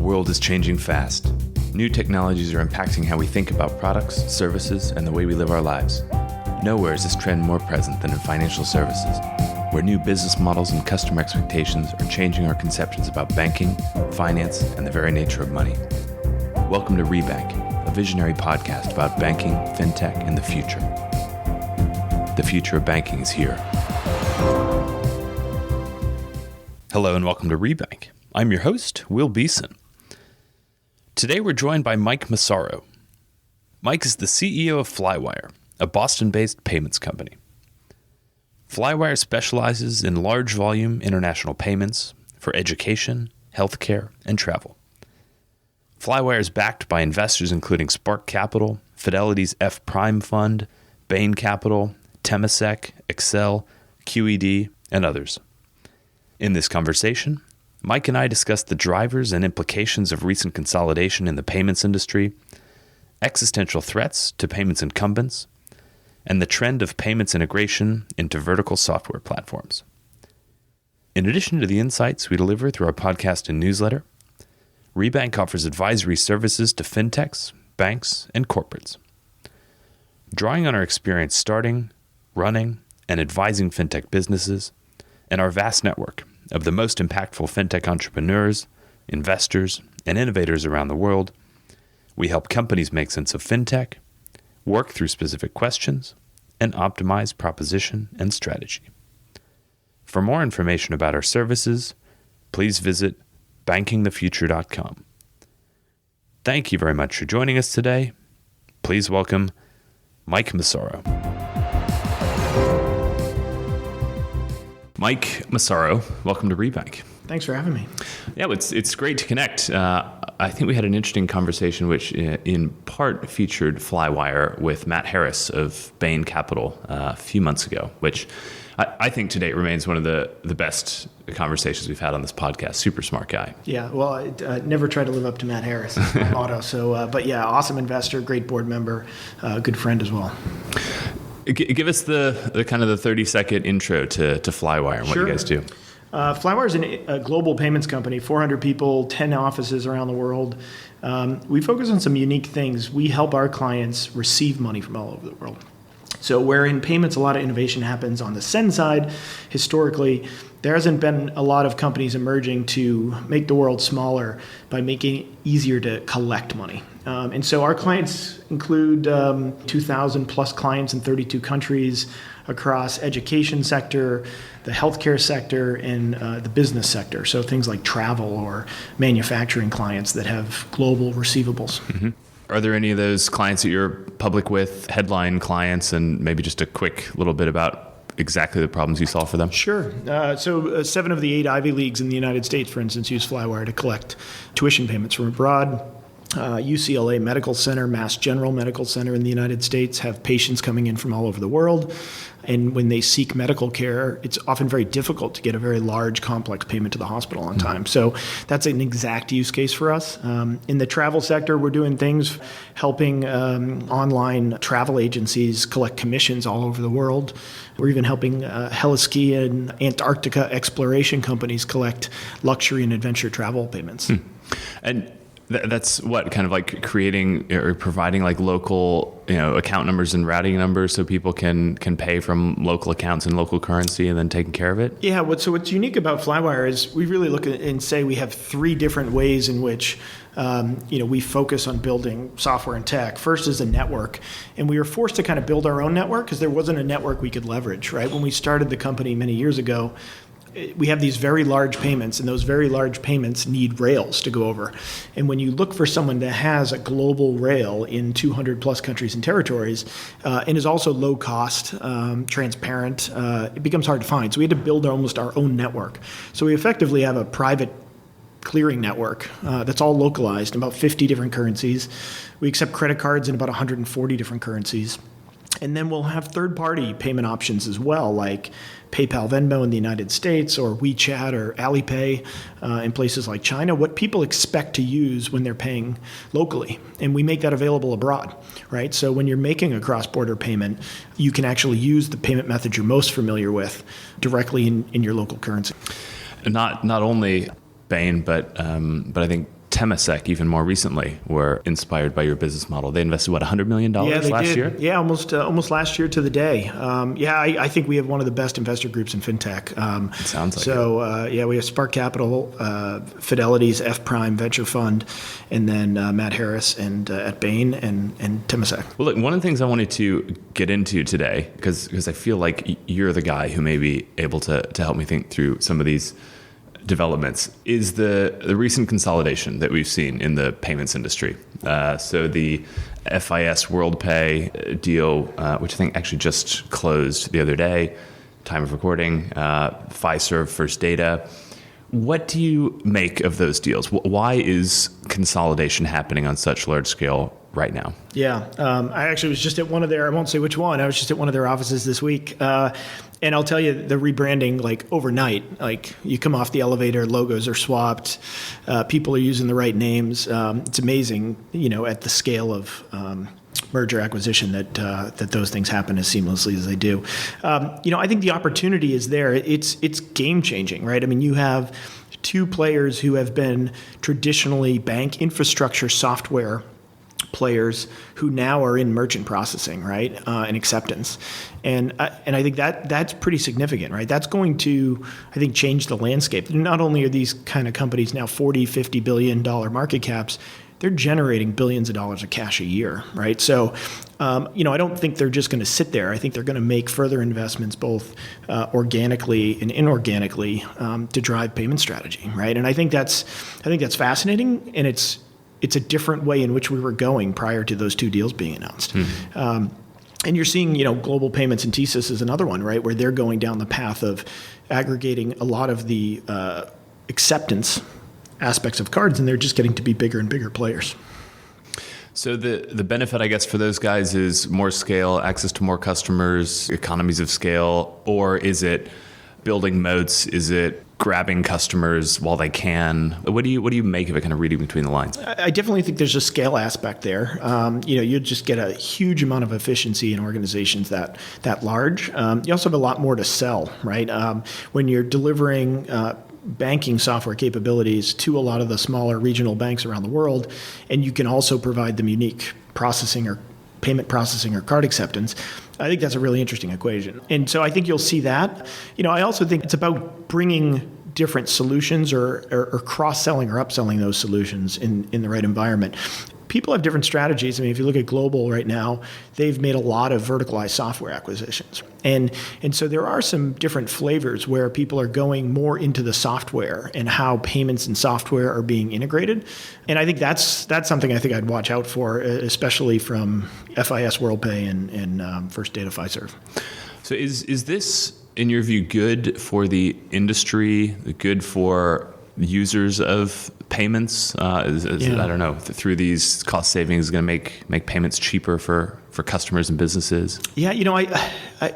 world is changing fast. New technologies are impacting how we think about products, services, and the way we live our lives. Nowhere is this trend more present than in financial services, where new business models and customer expectations are changing our conceptions about banking, finance, and the very nature of money. Welcome to Rebank, a visionary podcast about banking, fintech, and the future. The future of banking is here. Hello and welcome to Rebank. I'm your host, Will Beeson. Today we're joined by Mike Massaro. Mike is the CEO of Flywire, a Boston-based payments company. Flywire specializes in large volume international payments for education, healthcare, and travel. Flywire is backed by investors including Spark Capital, Fidelity's F Prime Fund, Bain Capital, Temasek, Accel, QED, and others. In this conversation, Mike and I discussed the drivers and implications of recent consolidation in the payments industry, existential threats to payments incumbents, and the trend of payments integration into vertical software platforms. In addition to the insights we deliver through our podcast and newsletter, Rebank offers advisory services to fintechs, banks, and corporates. Drawing on our experience starting, running, and advising fintech businesses, and our vast network of the most impactful fintech entrepreneurs, investors, and innovators around the world, we help companies make sense of fintech, work through specific questions, and optimize proposition and strategy. For more information about our services, please visit bankingthefuture.com. Thank you very much for joining us today. Please welcome Mike Massaro. Mike Massaro, welcome to Rebank. Thanks for having me. Yeah, it's great to connect. I think we had an interesting conversation, which in part featured Flywire with Matt Harris of Bain Capital a few months ago, which I think to date remains one of the best conversations we've had on this podcast. Super smart guy. Yeah, well, I never try to live up to Matt Harris' motto. So, but yeah, awesome investor, great board member, good friend as well. Give us the kind of the 30-second intro to Flywire and what you guys do. Flywire is a global payments company, 400 people, 10 offices around the world. We focus on some unique things. We help our clients receive money from all over the world. So where in payments a lot of innovation happens on the send side, historically, there hasn't been a lot of companies emerging to make the world smaller by making it easier to collect money. And so our clients include 2,000 plus clients in 32 countries across education sector, the healthcare sector, and the business sector. So things like travel or manufacturing clients that have global receivables. Mm-hmm. Are there any of those clients that you're public with, headline clients, and maybe just a quick little bit about exactly the problems you solve for them? Sure. So 7 of the 8 Ivy Leagues in the United States, for instance, use Flywire to collect tuition payments from abroad. UCLA Medical Center, Mass General Medical Center in the United States have patients coming in from all over the world. And when they seek medical care, it's often very difficult to get a very large, complex payment to the hospital on time. So that's an exact use case for us. In the travel sector, we're doing things helping online travel agencies collect commissions all over the world. We're even helping heliski and Antarctica exploration companies collect luxury and adventure travel payments. And that's what kind of like creating or providing like local, account numbers and routing numbers so people can pay from local accounts in local currency and then taking care of it. Yeah. What's unique about Flywire is we really look at and say we have 3 different ways in which we focus on building software and tech. First is a network, and we were forced to kind of build our own network because there wasn't a network we could leverage. Right when we started the company many years ago, we have these very large payments, and those very large payments need rails to go over. And when you look for someone that has a global rail in 200 plus countries and territories, and is also low cost, transparent, it becomes hard to find. So we had to build almost our own network. So we effectively have a private clearing network that's all localized in about 50 different currencies. We accept credit cards in about 140 different currencies. And then we'll have third-party payment options as well, like PayPal, Venmo in the United States, or WeChat or Alipay in places like China, what people expect to use when they're paying locally. And we make that available abroad, right? So when you're making a cross-border payment, you can actually use the payment method you're most familiar with directly in your local currency. Not only Bain, but I think Temasek, even more recently, were inspired by your business model. They invested, what, $100 million last year? Yeah, almost last year to the day. I think we have one of the best investor groups in fintech. It sounds like it. We have Spark Capital, Fidelity's F Prime Venture Fund, and then Matt Harris and at Bain and Temasek. Well, look, one of the things I wanted to get into today, because I feel like you're the guy who may be able to help me think through some of these developments, is the recent consolidation that we've seen in the payments industry. So the FIS WorldPay deal, which I think actually just closed the other day, time of recording, Fiserv First Data. What do you make of those deals? Why is consolidation happening on such large scale right now? Yeah, I actually was just at one of their, I won't say which one, I was just at one of their offices this week. And I'll tell you, the rebranding, like overnight, like you come off the elevator, logos are swapped, people are using the right names. It's amazing, at the scale of merger acquisition that those things happen as seamlessly as they do. I think the opportunity is there. It's game changing, right? I mean, you have two players who have been traditionally bank infrastructure software players who now are in merchant processing, right, and acceptance, and I think that's pretty significant, right? That's going to, I think, change the landscape. Not only are these kind of companies now $40-50 billion market caps, they're generating billions of dollars of cash a year, right? So, I don't think they're just going to sit there. I think they're going to make further investments, both organically and inorganically, to drive payment strategy, right? And I think that's fascinating, and it's a different way in which we were going prior to those two deals being announced. And you're seeing, Global Payments and TSYS is another one, right, where they're going down the path of aggregating a lot of the acceptance aspects of cards, and they're just getting to be bigger and bigger players. So the benefit, I guess, for those guys is more scale, access to more customers, economies of scale, or is it building moats? Is it grabbing customers while they can? What do you make of it, kind of reading between the lines? I definitely think there's a scale aspect there. You just get a huge amount of efficiency in organizations that large. You also have a lot more to sell, right? When you're delivering banking software capabilities to a lot of the smaller regional banks around the world, and you can also provide them unique processing or payment processing or card acceptance, I think that's a really interesting equation. And so I think you'll see that. I also think it's about bringing different solutions or cross-selling or upselling those solutions in the right environment. People have different strategies. I mean, if you look at Global right now, they've made a lot of verticalized software acquisitions. And so there are some different flavors where people are going more into the software and how payments and software are being integrated. And I think that's something I think I'd watch out for, especially from FIS WorldPay and First Data Fiserv. So is this, in your view, good for the industry, good for users of payments? I don't know, through these cost savings is going to make payments cheaper for customers and businesses? Yeah,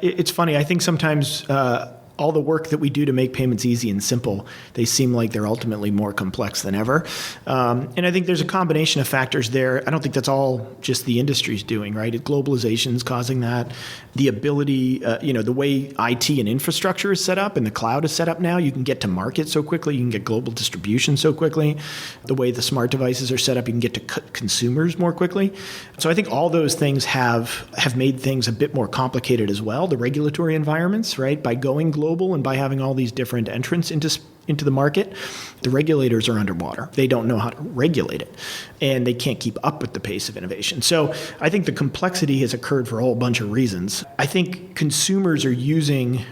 it's funny. I think sometimes all the work that we do to make payments easy and simple, they seem like they're ultimately more complex than ever. And I think there's a combination of factors there. I don't think that's all just the industry's doing, right? Globalization's causing that. The ability, the way IT and infrastructure is set up and the cloud is set up now, you can get to market so quickly, you can get global distribution so quickly. The way the smart devices are set up, you can get to consumers more quickly. So I think all those things have made things a bit more complicated as well. The regulatory environments, right? By going global and by having all these different entrants into the market, the regulators are underwater. They don't know how to regulate it, and they can't keep up with the pace of innovation. So I think the complexity has occurred for a whole bunch of reasons. I think consumers are using,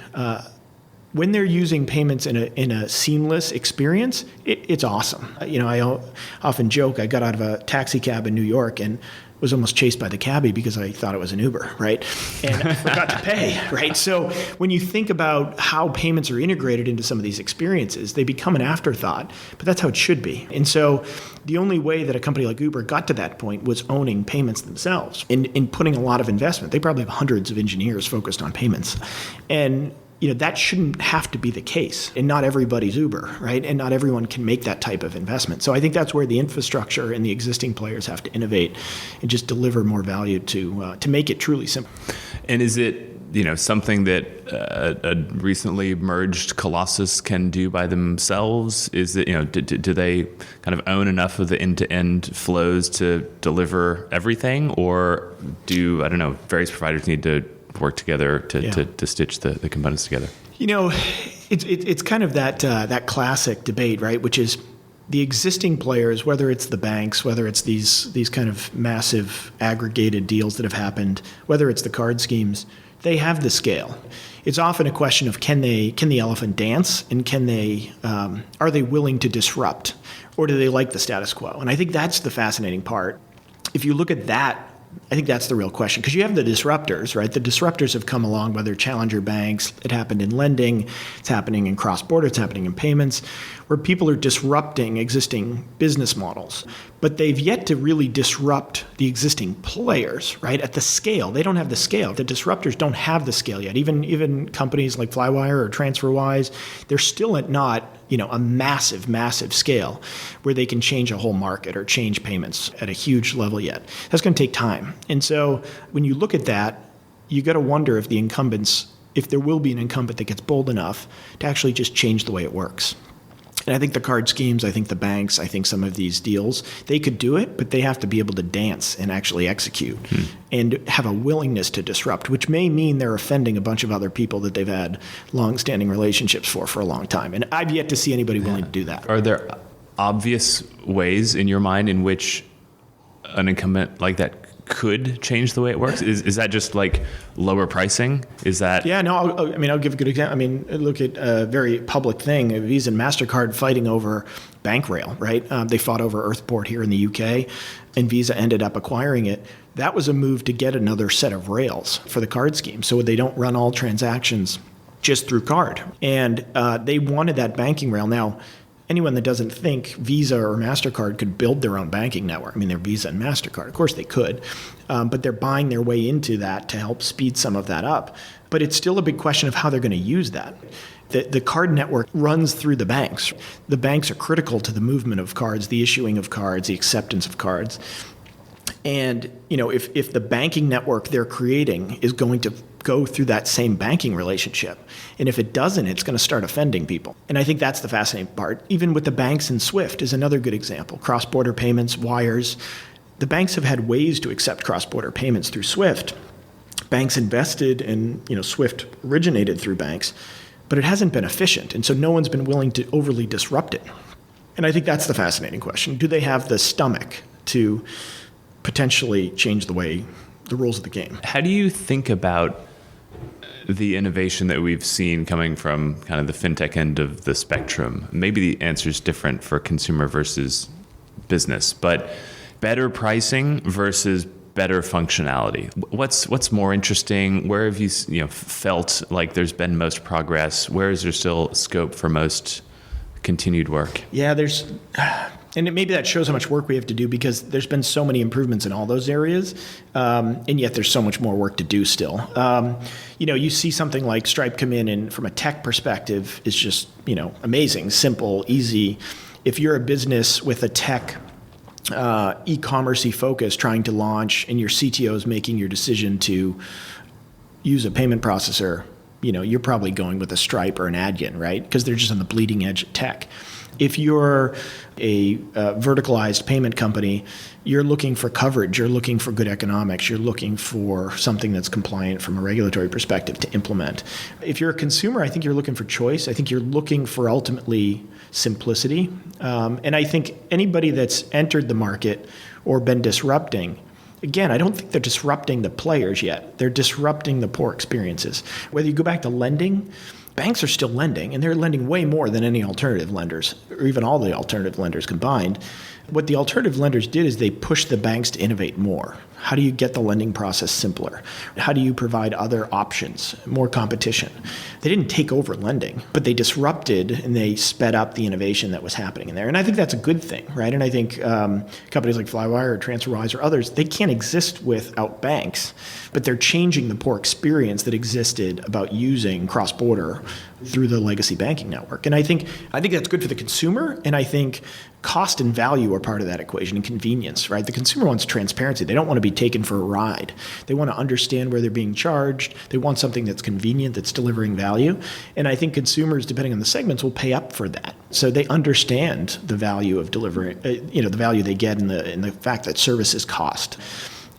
when they're using payments in a seamless experience, it's awesome. I often joke, I got out of a taxi cab in New York and was almost chased by the cabbie because I thought it was an Uber, right? And I forgot to pay, right? So when you think about how payments are integrated into some of these experiences, they become an afterthought, but that's how it should be. And so the only way that a company like Uber got to that point was owning payments themselves and in putting a lot of investment. They probably have hundreds of engineers focused on payments. And that shouldn't have to be the case. And not everybody's Uber, right? And not everyone can make that type of investment. So I think that's where the infrastructure and the existing players have to innovate and just deliver more value to make it truly simple. And is it something that a recently merged Colossus can do by themselves? Is it, do they kind of own enough of the end-to-end flows to deliver everything, or do, I don't know, various providers need to work together to stitch the components together? It's kind of that classic debate, right? Which is the existing players, whether it's the banks, whether it's these kind of massive aggregated deals that have happened, whether it's the card schemes, they have the scale. It's often a question of can the elephant dance, and are they willing to disrupt, or do they like the status quo? And I think that's the fascinating part. If you look at that, I think that's the real question, because you have the disruptors, right? The disruptors have come along, whether challenger banks, it happened in lending, it's happening in cross-border, it's happening in payments, where people are disrupting existing business models. But they've yet to really disrupt the existing players, right? At the scale. They don't have the scale. The disruptors don't have the scale yet. Even companies like Flywire or TransferWise, they're still at not a massive scale where they can change a whole market or change payments at a huge level yet. That's going to take time. And so when you look at that, you got to wonder if if there will be an incumbent that gets bold enough to actually just change the way it works. And I think the card schemes, I think the banks, I think some of these deals, they could do it, but they have to be able to dance and actually execute and have a willingness to disrupt, which may mean they're offending a bunch of other people that they've had long-standing relationships for a long time. And I've yet to see anybody willing to do that. Are there obvious ways in your mind in which an incumbent like that could change the way it works? Is that just like lower pricing? Is that? Yeah, no, I'll give a good example. Look at a very public thing, Visa and MasterCard fighting over BankRail, right? They fought over Earthport here in the UK, and Visa ended up acquiring it. That was a move to get another set of rails for the card scheme, so they don't run all transactions just through card. And they wanted that banking rail. Now, anyone that doesn't think Visa or MasterCard could build their own banking network, they're Visa and MasterCard. Of course they could, but they're buying their way into that to help speed some of that up. But it's still a big question of how they're going to use that. The card network runs through the banks. The banks are critical to the movement of cards, the issuing of cards, the acceptance of cards. And if the banking network they're creating is going to go through that same banking relationship, and if it doesn't, it's going to start offending people. And I think that's the fascinating part. Even with the banks and SWIFT is another good example. Cross-border payments, wires. The banks have had ways to accept cross-border payments through SWIFT. Banks invested and SWIFT originated through banks, but it hasn't been efficient, and so no one's been willing to overly disrupt it. And I think that's the fascinating question. Do they have the stomach to potentially change the rules of the game? How do you think about the innovation that we've seen coming from kind of the fintech end of the spectrum? Maybe the answer is different for consumer versus business, but better pricing versus better functionality. What's more interesting? Where have you felt like there's been most progress? Where is there still scope for most continued work? Yeah, and maybe that shows how much work we have to do, because there's been so many improvements in all those areas, and yet there's so much more work to do still. You see something like Stripe come in, and from a tech perspective, is just amazing, simple, easy. If you're a business with a tech e-commerce-y focus trying to launch, and your CTO is making your decision to use a payment processor, you're probably going with a Stripe or an Adyen, right? Because they're just on the bleeding edge of tech. If you're a verticalized payment company, you're looking for coverage, you're looking for good economics, you're looking for something that's compliant from a regulatory perspective to implement. If you're a consumer, I think you're looking for choice. I think you're looking for ultimately simplicity. And I think anybody that's entered the market or been disrupting, again, I don't think they're disrupting the players yet. They're disrupting the poor experiences. Whether you go back to lending, banks are still lending, and they're lending way more than any alternative lenders, or even all the alternative lenders combined. What the alternative lenders did is they pushed the banks to innovate more. How do you get the lending process simpler? How do you provide other options, more competition? They didn't take over lending, but they disrupted and they sped up the innovation that was happening in there. And I think that's a good thing, right? And I think companies like Flywire or TransferWise or others, they can't exist without banks, but they're changing the poor experience that existed about using cross-border through the legacy banking network. And I think that's good for the consumer, and I think cost and value are part of that equation, and convenience, right? The consumer wants transparency. They don't want to be taken for a ride. They want to understand where they're being charged. They want something that's convenient, that's delivering value. And I think consumers, depending on the segments, will pay up for that. So they understand the value of delivering, the value they get in the fact that services cost.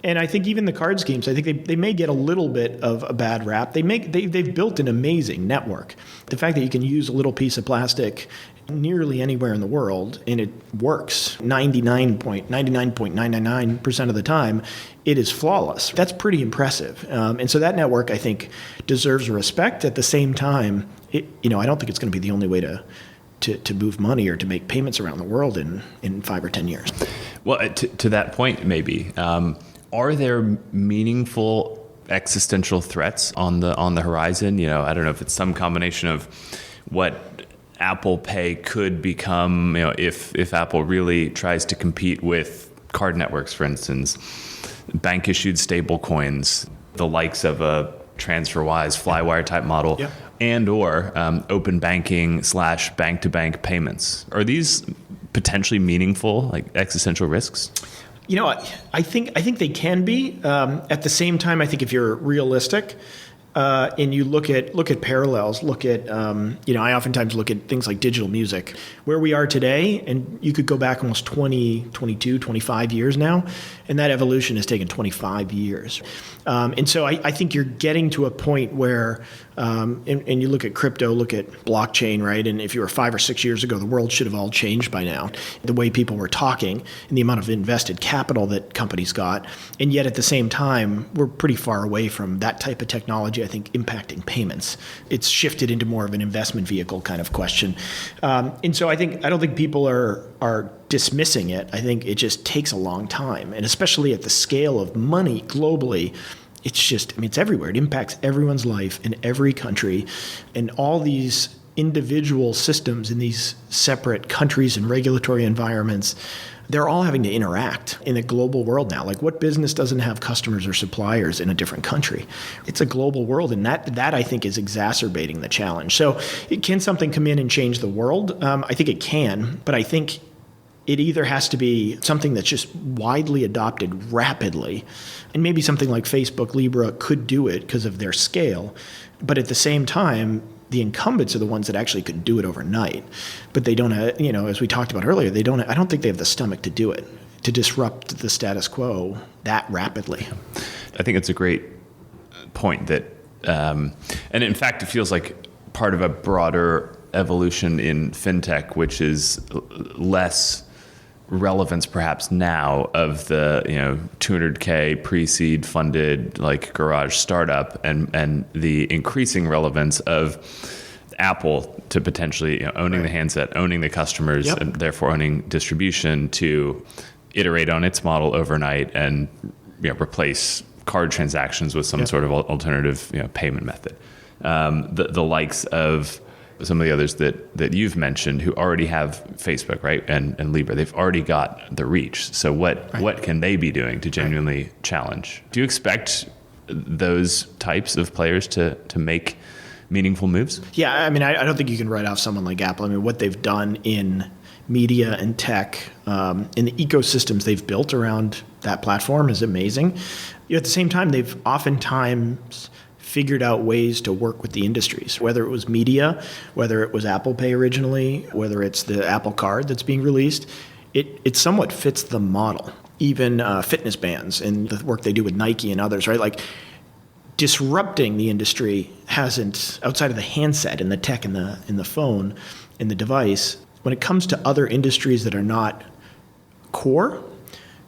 And I think even the card schemes, I think they may get a little bit of a bad rap. They've built an amazing network. The fact that you can use a little piece of plastic nearly anywhere in the world, and it works 99.999% of the time, it is flawless. That's pretty impressive. And so that network, I think, deserves respect. At the same time, I don't think it's going to be the only way to move money or to make payments around the world in 5 or 10 years. Well, to that point, maybe, are there meaningful existential threats on the horizon? I don't know if it's some combination of what Apple Pay could become, if Apple really tries to compete with card networks, for instance, bank issued stable coins, the likes of a TransferWise, Flywire type model, yeah, and or open banking / bank to bank payments. Are these potentially meaningful, like existential risks? I think they can be. At the same time, I think if you're realistic, and you look at parallels, I oftentimes look at things like digital music, where we are today, and you could go back almost 20, 22, 25 years now, and that evolution has taken 25 years. And so I think you're getting to a point where, and you look at crypto, look at blockchain, right? And if you were 5 or 6 years ago, the world should have all changed by now. The way people were talking and the amount of invested capital that companies got. And yet at the same time, we're pretty far away from that type of technology, I think, impacting payments. It's shifted into more of an investment vehicle kind of question. And so I don't think people are dismissing it. I think it just takes a long time. And especially at the scale of money globally, it's everywhere. It impacts everyone's life in every country. And all these individual systems in these separate countries and regulatory environments, they're all having to interact in a global world now. Like, what business doesn't have customers or suppliers in a different country? It's a global world, and that I think is exacerbating the challenge. So can something come in and change the world? I think it can, but I think it either has to be something that's just widely adopted rapidly, and maybe something like Facebook, Libra could do it because of their scale, but at the same time, the incumbents are the ones that actually could do it overnight, but they don't have, as we talked about earlier, I don't think they have the stomach to do it, to disrupt the status quo that rapidly. I think it's a great point that, and in fact, it feels like part of a broader evolution in fintech, which is less relevance perhaps now of the 200K pre-seed funded like garage startup and the increasing relevance of Apple to potentially owning the handset, owning the customers, yep, and therefore owning distribution to iterate on its model overnight and replace card transactions with some, yep, sort of alternative payment method. The likes of some of the others that you've mentioned who already have Facebook, right, and Libra, they've already got the reach. So what can they be doing to genuinely challenge? Do you expect those types of players to make meaningful moves? Yeah, I mean, I don't think you can write off someone like Apple. I mean, what they've done in media and tech, in the ecosystems they've built around that platform is amazing. At the same time, they've oftentimes figured out ways to work with the industries, whether it was media, whether it was Apple Pay originally, whether it's the Apple Card that's being released. It somewhat fits the model. Even fitness bands and the work they do with Nike and others, right? Like, disrupting the industry hasn't, outside of the handset and the tech and the phone and the device, when it comes to other industries that are not core,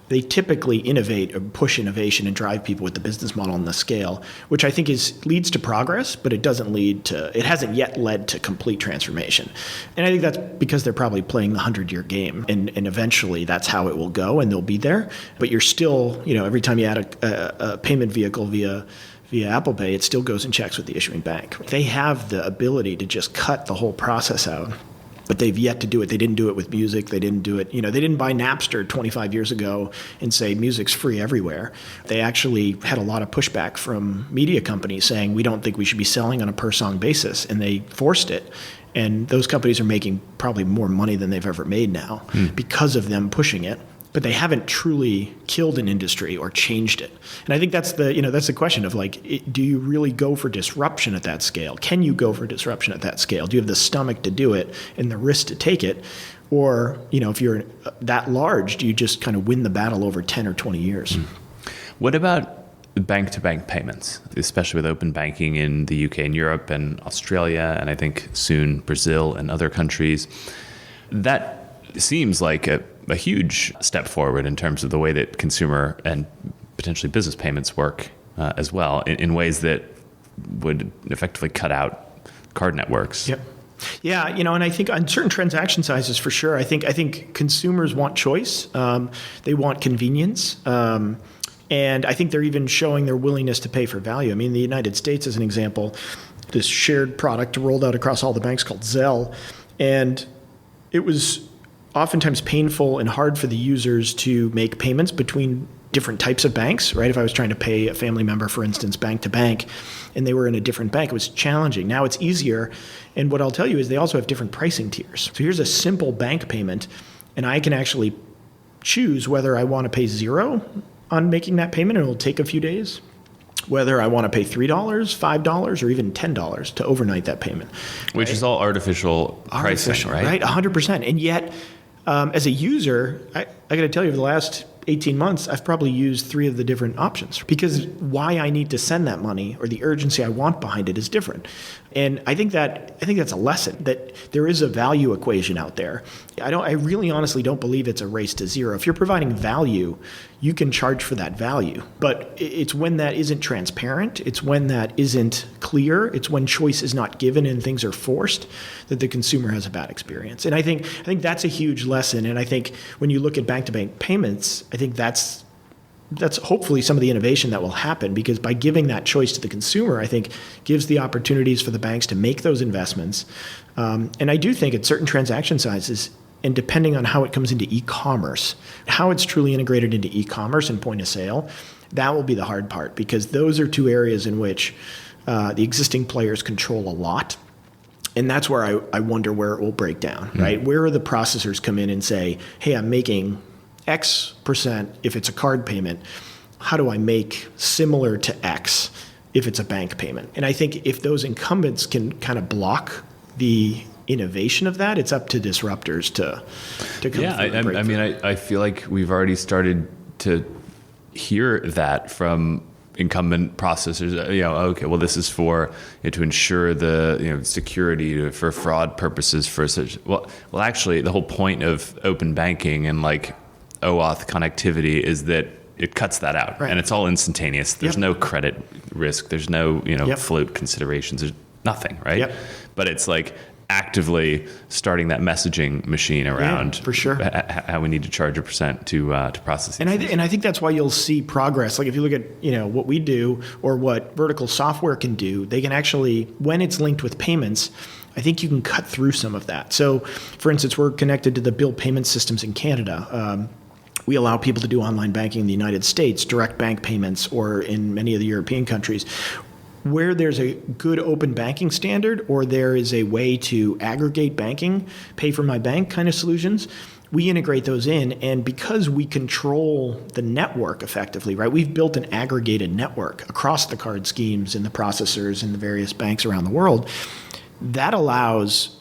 they typically innovate or push innovation and drive people with the business model and the scale, which I think leads to progress, but it hasn't yet led to complete transformation. And I think that's because they're probably playing the 100-year game, and eventually that's how it will go, and they'll be there. But you're still, every time you add a payment vehicle via Apple Pay, it still goes and checks with the issuing bank. They have the ability to just cut the whole process out but they've yet to do it. They didn't do it with music. They didn't do it, they didn't buy Napster 25 years ago and say music's free everywhere. They actually had a lot of pushback from media companies saying, we don't think we should be selling on a per song basis. And they forced it. And those companies are making probably more money than they've ever made now because of them pushing it. But they haven't truly killed an industry or changed it. And I think that's the question of do you really go for disruption at that scale? Can you go for disruption at that scale? Do you have the stomach to do it and the risk to take it? Or, if you're that large, do you just kind of win the battle over 10 or 20 years? What about bank-to-bank payments, especially with open banking in the UK and Europe and Australia, and I think soon Brazil and other countries? That seems like a huge step forward in terms of the way that consumer and potentially business payments work as well, in ways that would effectively cut out card networks. Yep. Yeah, and I think on certain transaction sizes, for sure, I think consumers want choice. They want convenience. And I think they're even showing their willingness to pay for value. I mean, the United States, as an example, this shared product rolled out across all the banks called Zelle. And it was oftentimes painful and hard for the users to make payments between different types of banks, right? If I was trying to pay a family member, for instance, bank to bank, and they were in a different bank, it was challenging. Now it's easier. And what I'll tell you is they also have different pricing tiers. So here's a simple bank payment, and I can actually choose whether I want to pay $0 on making that payment, and it'll take a few days, whether I want to pay $3, $5, or even $10 to overnight that payment. Which is all artificial pricing, right? Right, 100%. And yet, as a user, I got to tell you, over the last 18 months, I've probably used 3 of the different options because why I need to send that money or the urgency I want behind it is different. And I think that's a lesson, that there is a value equation out there. I really honestly don't believe it's a race to zero. If you're providing value, you can charge for that value. But it's when that isn't transparent, it's when that isn't clear, it's when choice is not given and things are forced that the consumer has a bad experience. And I think that's a huge lesson. And I think when you look at bank-to-bank payments, I think that's hopefully some of the innovation that will happen, because by giving that choice to the consumer, I think gives the opportunities for the banks to make those investments. And I do think at certain transaction sizes, and depending on how it comes into e-commerce, how it's truly integrated into e-commerce and point of sale, that will be the hard part, because those are 2 areas in which the existing players control a lot. And that's where I wonder where it will break down, right? Where are the processors come in and say, hey, I'm making X% if it's a card payment. How do I make similar to X if it's a bank payment? And I think if those incumbents can kind of block the innovation of that, it's up to disruptors to come through. I mean, I feel like we've already started to hear that from incumbent processors. Okay, well, this is for to ensure the security for fraud purposes for such. Well, actually, the whole point of open banking and OAuth connectivity is that it cuts that out, right, and it's all instantaneous. There's no credit risk. There's no float considerations. There's nothing, right? Yep. But it's actively starting that messaging machine around for sure how we need to charge a percent to process. And I think that's why you'll see progress. If you look at what we do or what vertical software can do, they can actually, when it's linked with payments, I think you can cut through some of that. So, for instance, we're connected to the bill payment systems in Canada. We allow people to do online banking in the United States, direct bank payments, or in many of the European countries. Where there's a good open banking standard, or there is a way to aggregate banking, pay for my bank kind of solutions, we integrate those in. And because we control the network effectively, right, we've built an aggregated network across the card schemes and the processors and the various banks around the world. That allows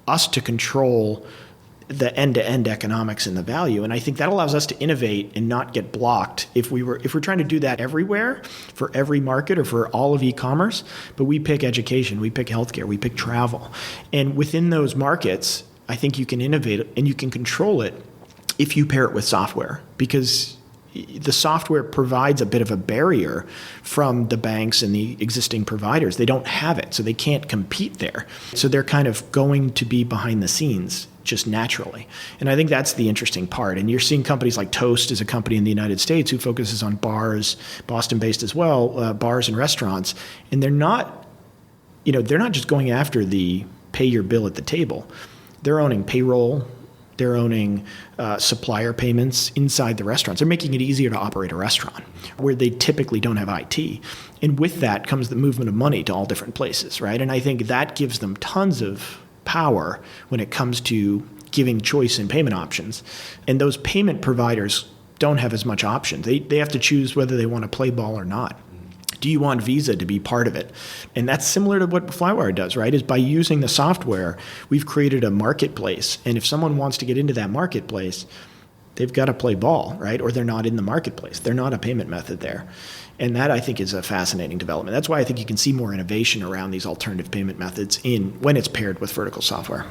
us to control the end-to-end economics and the value. And I think that allows us to innovate and not get blocked if we're trying to do that everywhere for every market or for all of e-commerce. But we pick education, we pick healthcare, we pick travel. And within those markets, I think you can innovate and you can control it if you pair it with software, because the software provides a bit of a barrier from the banks and the existing providers. They don't have it, so they can't compete there. So they're kind of going to be behind the scenes just naturally. And I think that's the interesting part. And you're seeing companies like Toast is a company in the United States who focuses on bars, Boston-based as well, bars and restaurants. And they're not just going after the pay your bill at the table. they're owning payroll, they're owning supplier payments inside the restaurants. They're making it easier to operate a restaurant where they typically don't have IT. And with that comes the movement of money to all different places, right? And I think that gives them tons of power when it comes to giving choice in payment options. And those payment providers don't have as much option. They have to choose whether they want to play ball or not. Do you want Visa to be part of it? And that's similar to what Flywire does, right? Is by using the software, we've created a marketplace. And if someone wants to get into that marketplace, they've got to play ball, right? Or they're not in the marketplace. They're not a payment method there. And that, I think, is a fascinating development. That's why I think you can see more innovation around these alternative payment methods when it's paired with vertical software.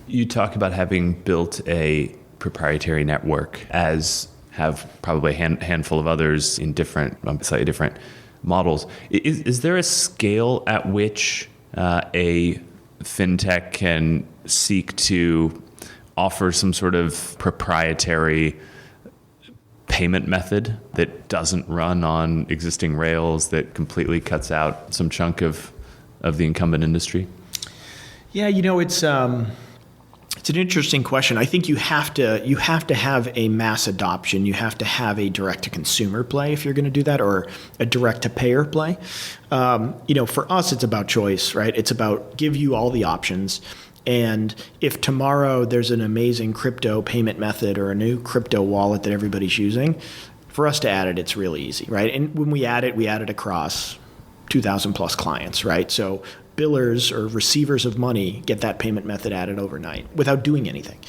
You talk about having built a proprietary network, as have probably a handful of others in slightly different models. Is there a scale at which a fintech can seek to offer some sort of proprietary payment method that doesn't run on existing rails, that completely cuts out some chunk of the incumbent industry? Yeah, it's an interesting question. I think you have to have a mass adoption. You have to have a direct-to-consumer play if you're going to do that, or a direct-to-payer play. For us, it's about choice, right? It's about give you all the options. And if tomorrow there's an amazing crypto payment method or a new crypto wallet that everybody's using, for us to add it, it's really easy, right? And when we add it across 2,000 plus clients, right? So billers or receivers of money get that payment method added overnight without doing anything.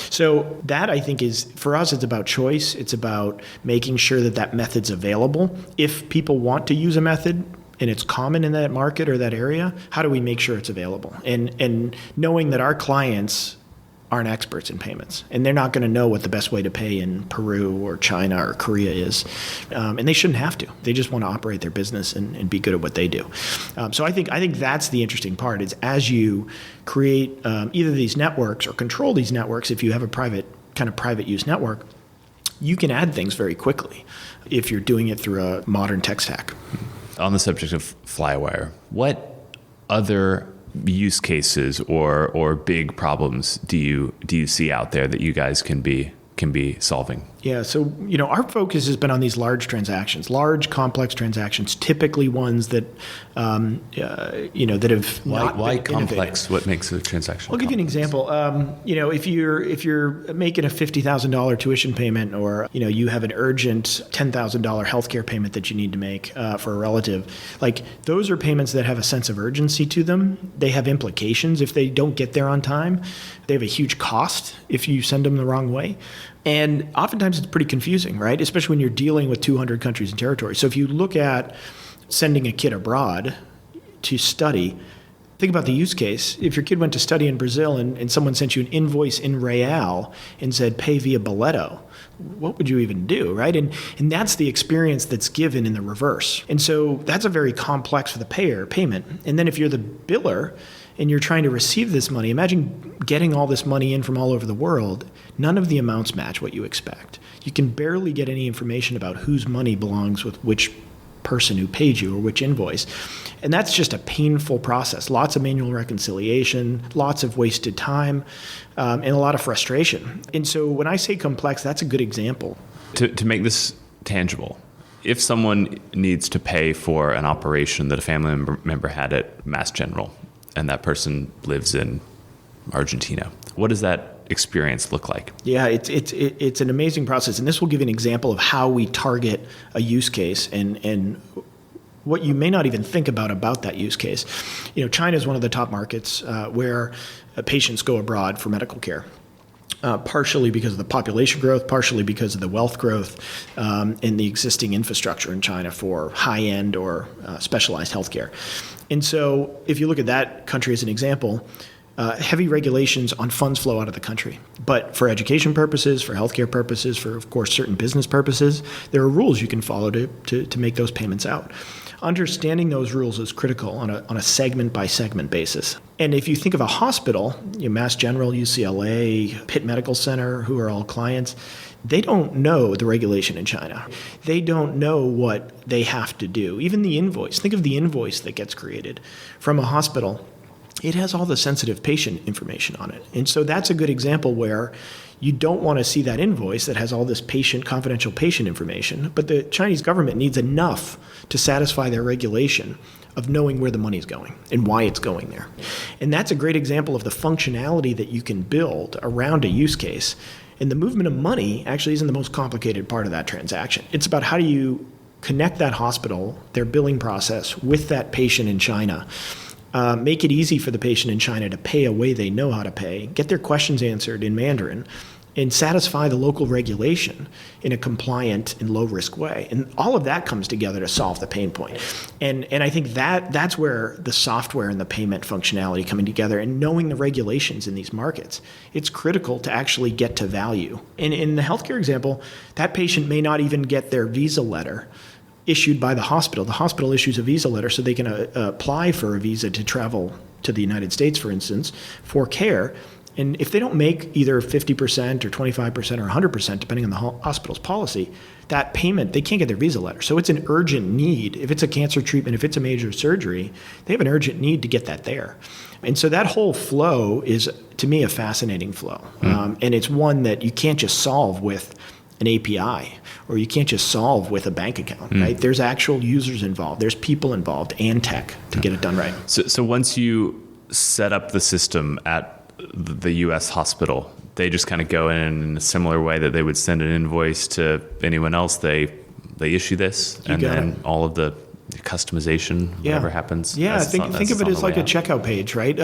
So that, I think, is, for us, it's about choice. It's about making sure that method's available. If people want to use a method and it's common in that market or that area, how do we make sure it's available? And knowing that our clients aren't experts in payments, and they're not going to know what the best way to pay in Peru or China or Korea is, and they shouldn't have to. They just want to operate their business and be good at what they do. So I think that's the interesting part. Is as you create either these networks or control these networks, if you have a private use network, you can add things very quickly if you're doing it through a modern tech stack. On the subject of Flywire, what other use cases or big problems do you see out there that you guys can be solving? Yeah, so our focus has been on these large transactions, large complex transactions, typically ones that that have why been complex? innovated. What makes a transaction? I'll give you an example. If you're making a $50,000 tuition payment, or you have an urgent $10,000 healthcare payment that you need to make for a relative, like those are payments that have a sense of urgency to them. They have implications if they don't get there on time. They have a huge cost if you send them the wrong way. And oftentimes it's pretty confusing, right? Especially when you're dealing with 200 countries and territories. So if you look at sending a kid abroad to study, think about the use case. If your kid went to study in Brazil and someone sent you an invoice in real and said, pay via boleto, what would you even do, right? And that's the experience that's given in the reverse. And so that's a very complex for the payer payment. And then if you're the biller and you're trying to receive this money, imagine getting all this money in from all over the world. None of the amounts match what you expect. You can barely get any information about whose money belongs with which person who paid you or which invoice. And that's just a painful process. Lots of manual reconciliation, lots of wasted time, and a lot of frustration. And so when I say complex, that's a good example. To make this tangible, if someone needs to pay for an operation that a family member had at Mass General, and that person lives in Argentina, what does that experience look like? Yeah, it's an amazing process, and this will give you an example of how we target a use case and what you may not even think about that use case. China is one of the top markets where patients go abroad for medical care. Partially because of the population growth, partially because of the wealth growth and the existing infrastructure in China for high-end or specialized healthcare. And so if you look at that country as an example, heavy regulations on funds flow out of the country. But for education purposes, for healthcare purposes, for, of course, certain business purposes, there are rules you can follow to make those payments out. Understanding those rules is critical on a segment-by-segment basis. And if you think of a hospital, Mass General, UCLA, Pitt Medical Center, who are all clients, they don't know the regulation in China. They don't know what they have to do. Even the invoice. Think of the invoice that gets created from a hospital. it has all the sensitive patient information on it. And so that's a good example where you don't want to see that invoice that has all this confidential patient information, but the Chinese government needs enough to satisfy their regulation of knowing where the money is going and why it's going there. And that's a great example of the functionality that you can build around a use case. And the movement of money actually isn't the most complicated part of that transaction. It's about how do you connect that hospital, their billing process, with that patient in China. Make it easy for the patient in China to pay a way they know how to pay, get their questions answered in Mandarin, and satisfy the local regulation in a compliant and low-risk way. And all of that comes together to solve the pain point. And I think that's where the software and the payment functionality coming together and knowing the regulations in these markets, it's critical to actually get to value. And in the healthcare example, that patient may not even get their visa letter issued by the hospital. The hospital issues a visa letter so they can apply for a visa to travel to the United States, for instance, for care. And if they don't make either 50% or 25% or 100%, depending on the hospital's policy, that payment, they can't get their visa letter. So it's an urgent need. If it's a cancer treatment, if it's a major surgery, they have an urgent need to get that there. And so that whole flow is, to me, a fascinating flow. And it's one that you can't just solve with an API, or you can't just solve with a bank account, right? There's actual users involved. There's people involved and tech to get it done right. So once you set up the system at the U.S. hospital, they just kind of go in a similar way that they would send an invoice to anyone else. They issue this, and then all of the customization, whatever happens. Yeah, think of it as like a checkout page, right?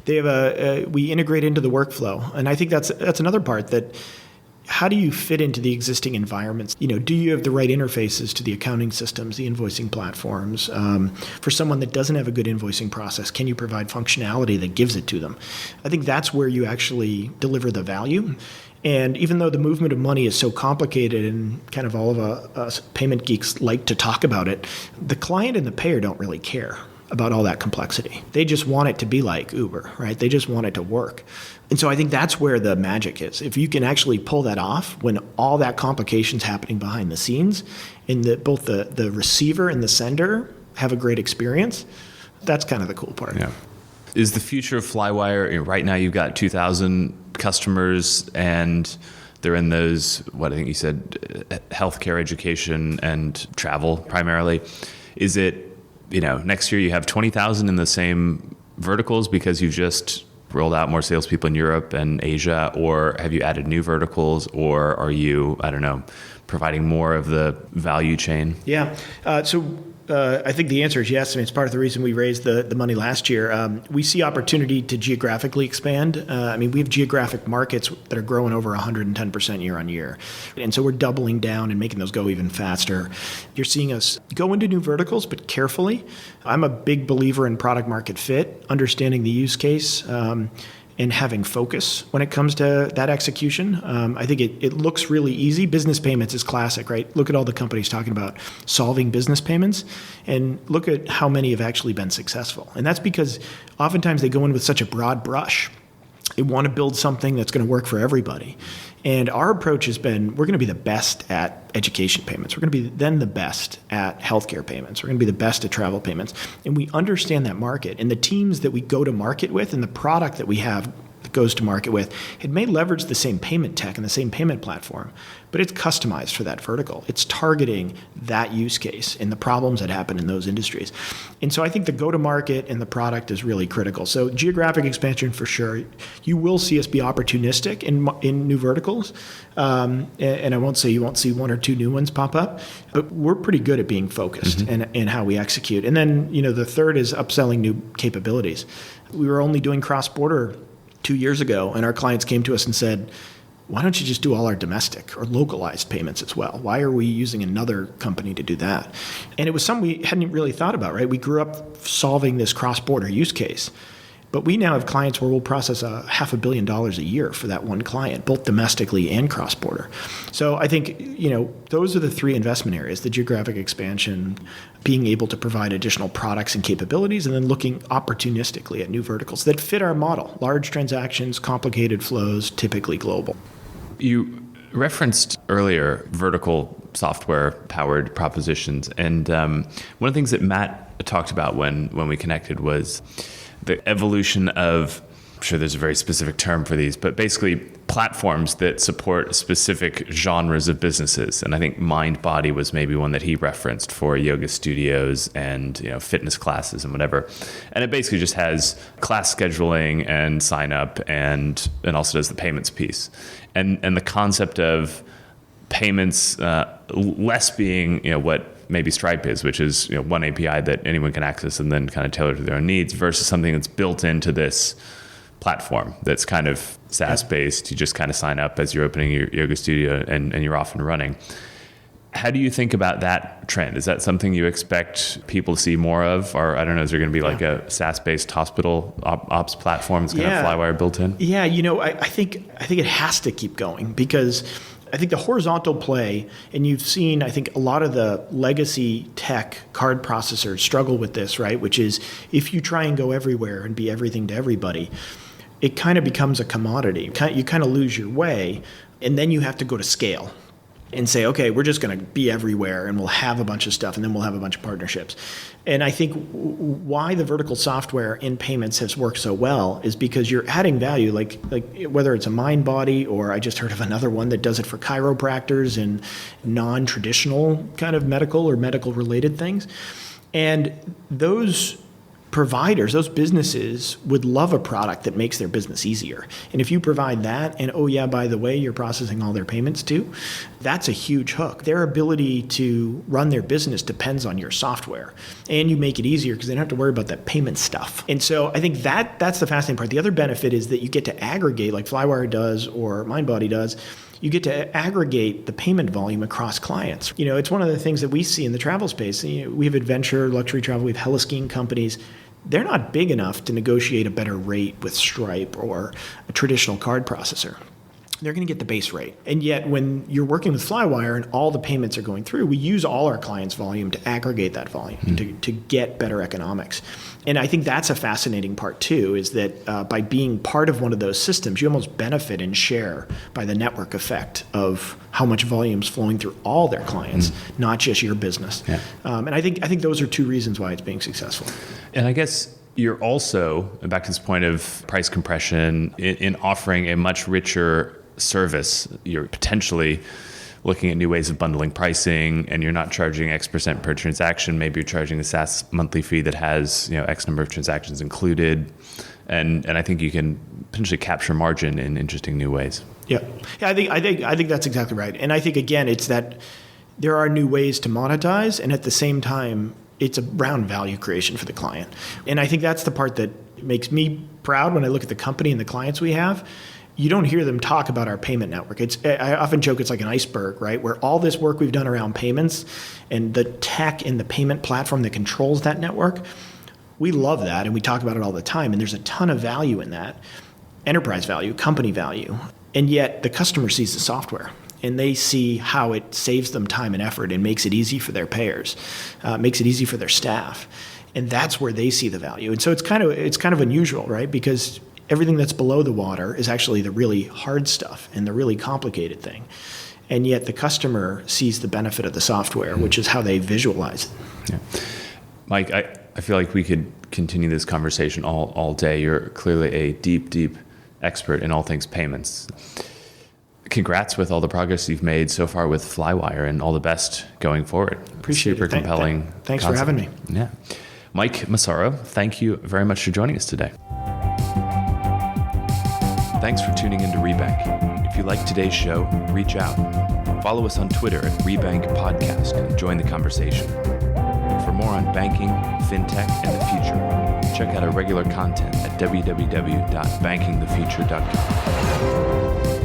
They have we integrate into the workflow, and I think that's another part that. How do you fit into the existing environments? Do you have the right interfaces to the accounting systems, the invoicing platforms? For someone that doesn't have a good invoicing process, can you provide functionality that gives it to them? I think that's where you actually deliver the value. And even though the movement of money is so complicated and kind of all of us payment geeks like to talk about it, the client and the payer don't really care about all that complexity. They just want it to be like Uber, right? They just want it to work. And so I think that's where the magic is. If you can actually pull that off when all that complication's happening behind the scenes and both the receiver and the sender have a great experience, that's kind of the cool part. Yeah. Is the future of Flywire, right now you've got 2,000 customers and they're in those, what I think you said, healthcare, education, and travel primarily. Is it, next year you have 20,000 in the same verticals because you've just rolled out more salespeople in Europe and Asia, or have you added new verticals, or are you, providing more of the value chain? Yeah. I think the answer is yes. It's part of the reason we raised the money last year. We see opportunity to geographically expand. We have geographic markets that are growing over 110% year on year. And so we're doubling down and making those go even faster. You're seeing us go into new verticals, but carefully. I'm a big believer in product market fit, understanding the use case, and having focus when it comes to that execution. I think it looks really easy. Business payments is classic, right? Look at all the companies talking about solving business payments, and look at how many have actually been successful. And that's because oftentimes they go in with such a broad brush. They want to build something that's going to work for everybody. And our approach has been, we're going to be the best at education payments. We're going to be then the best at healthcare payments. We're going to be the best at travel payments. And we understand that market. And the teams that we go to market with and the product that we have that goes to market with, it may leverage the same payment tech and the same payment platform, but it's customized for that vertical. It's targeting that use case and the problems that happen in those industries. And so I think the go-to-market and the product is really critical. So geographic expansion for sure. You will see us be opportunistic in new verticals. And I won't say you won't see one or two new ones pop up, but we're pretty good at being focused in how we execute. And then, the third is upselling new capabilities. We were only doing cross-border 2 years ago, and our clients came to us and said, why don't you just do all our domestic or localized payments as well? Why are we using another company to do that? And it was something we hadn't really thought about, right? We grew up solving this cross-border use case. But we now have clients where we'll process $500 million a year for that one client, both domestically and cross-border. So I think, those are the three investment areas: the geographic expansion, being able to provide additional products and capabilities, and then looking opportunistically at new verticals that fit our model. Large transactions, complicated flows, typically global. You referenced earlier vertical software-powered propositions. And one of the things that Matt talked about when we connected was the evolution of, I'm sure there's a very specific term for these, but basically platforms that support specific genres of businesses. And I think MindBody was maybe one that he referenced for yoga studios and fitness classes and whatever. And it basically just has class scheduling and sign up and also does the payments piece. And the concept of payments less being what maybe Stripe is, which is one API that anyone can access and then kind of tailor to their own needs, versus something that's built into this platform that's kind of SaaS based. You just kind of sign up as you're opening your yoga studio and you're off and running. How do you think about that trend? Is that something you expect people to see more of? Or I don't know, is there going to be like a SaaS based hospital ops platform that's kind of Flywire built in? Yeah, I think it has to keep going, because I think the horizontal play, and you've seen, I think, a lot of the legacy tech card processors struggle with this, right? Which is, if you try and go everywhere and be everything to everybody, it kind of becomes a commodity. You kind of lose your way, and then you have to go to scale and say, okay, we're just going to be everywhere and we'll have a bunch of stuff and then we'll have a bunch of partnerships. And I think why the vertical software in payments has worked so well is because you're adding value, like whether it's a MindBody, or I just heard of another one that does it for chiropractors and non-traditional kind of medical or medical related things. And those providers, those businesses would love a product that makes their business easier. And if you provide that, and by the way, you're processing all their payments too, that's a huge hook. Their ability to run their business depends on your software. And you make it easier because they don't have to worry about that payment stuff. And so I think that's the fascinating part. The other benefit is that you get to aggregate, like Flywire does or MindBody does. You get to aggregate the payment volume across clients. It's one of the things that we see in the travel space. We have adventure, luxury travel, we have heli-skiing companies. They're not big enough to negotiate a better rate with Stripe or a traditional card processor. They're going to get the base rate. And yet when you're working with Flywire and all the payments are going through, we use all our clients' volume to aggregate that volume to get better economics. And I think that's a fascinating part too, is that by being part of one of those systems, you almost benefit and share by the network effect of how much volume is flowing through all their clients, not just your business. Yeah. And I think those are two reasons why it's being successful. And I guess you're also, back to this point of price compression, in offering a much richer service. You're potentially looking at new ways of bundling pricing, and you're not charging X% per transaction. Maybe you're charging a SaaS monthly fee that has X number of transactions included, and I think you can potentially capture margin in interesting new ways. Yeah, I think that's exactly right. And I think again, it's that there are new ways to monetize, and at the same time, it's around value creation for the client. And I think that's the part that makes me proud when I look at the company and the clients we have. You don't hear them talk about our payment network. I often joke it's like an iceberg, right? Where all this work we've done around payments and the tech and the payment platform that controls that network, we love that and we talk about it all the time. And there's a ton of value in that, enterprise value, company value. And yet the customer sees the software and they see how it saves them time and effort and makes it easy for their payers, makes it easy for their staff. And that's where they see the value. And so it's kind of unusual, right? Because everything that's below the water is actually the really hard stuff and the really complicated thing. And yet the customer sees the benefit of the software, which is how they visualize it. Yeah. Mike, I feel like we could continue this conversation all day. You're clearly a deep expert in all things payments. Congrats with all the progress you've made so far with Flywire, and all the best going forward. Appreciate it. Super compelling. Thanks concept. for having me. Yeah. Mike Massaro, thank you very much for joining us today. Thanks for tuning into Rebank. If you like today's show, reach out. Follow us on Twitter at Rebank Podcast and join the conversation. For more on banking, fintech, and the future, check out our regular content at www.bankingthefuture.com.